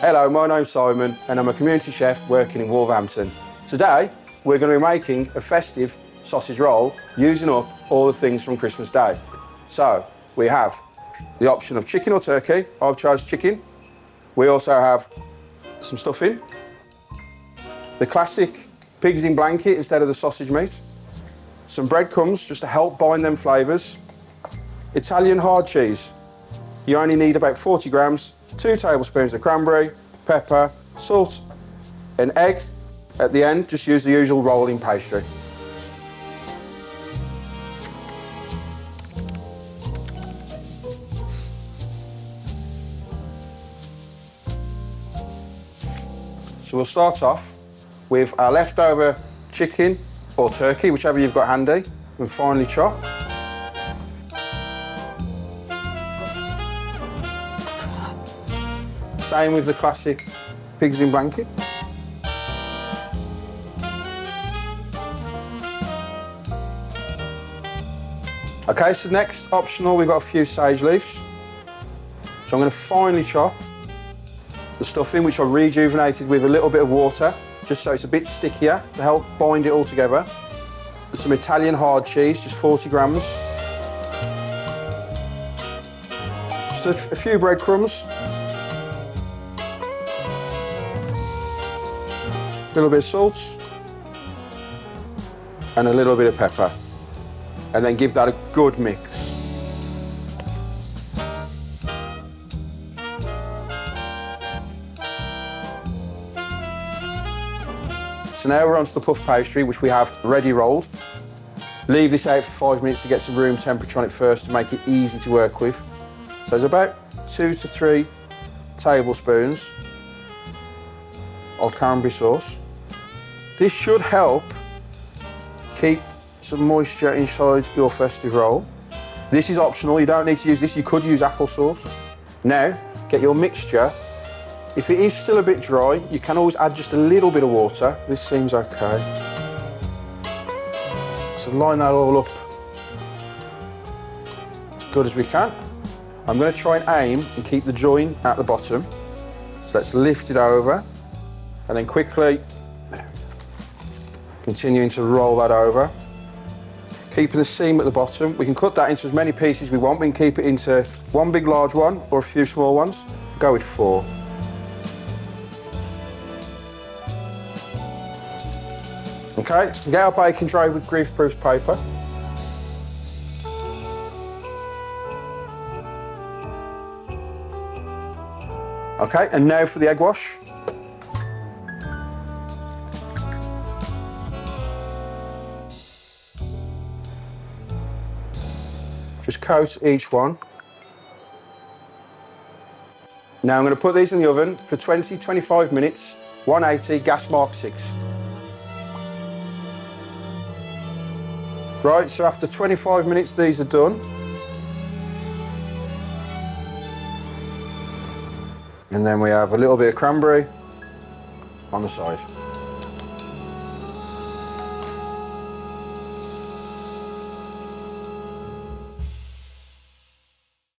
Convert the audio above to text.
Hello, my name's Simon and I'm a community chef working in Wolverhampton. Today, we're going to be making a festive sausage roll using up all the things from Christmas Day. So, we have the option of chicken or turkey. I've chose chicken. We also have some stuffing, the classic pigs in blanket instead of the sausage meat, some breadcrumbs just to help bind them flavours, Italian hard cheese. You only need about 40 grams, 2 tablespoons of cranberry, pepper, salt, an egg. At the end, just use the usual rolling pastry. So we'll start off with our leftover chicken or turkey, whichever you've got handy, and finely chop. Same with the classic pigs in blanket. Okay, so next, optional, we've got a few sage leaves. So I'm going to finely chop the stuffing, which I've rejuvenated with a little bit of water, just so it's a bit stickier to help bind it all together. Some Italian hard cheese, just 40 grams. Just a few breadcrumbs. A little bit of salt. And a little bit of pepper. And then give that a good mix. So now we're onto the puff pastry, which we have ready rolled. Leave this out for 5 minutes to get some room temperature on it first to make it easy to work with. So there's about 2 to 3 tablespoons of cranberry sauce. This should help keep some moisture inside your festive roll. This is optional, you don't need to use this, you could use applesauce. Now, get your mixture. If it is still a bit dry, you can always add just a little bit of water. This seems okay. So line that all up as good as we can. I'm going to try and aim and keep the join at the bottom. So let's lift it over and then quickly continuing to roll that over. Keeping the seam at the bottom. We can cut that into as many pieces we want. We can keep it into one big large one or a few small ones. Go with 4. Okay, get our baking tray with grease-proof paper. Okay, and now for the egg wash. Just coat each one. Now I'm going to put these in the oven for 20-25 minutes, 180, gas mark 6. Right, so after 25 minutes these are done. And then we have a little bit of cranberry on the side.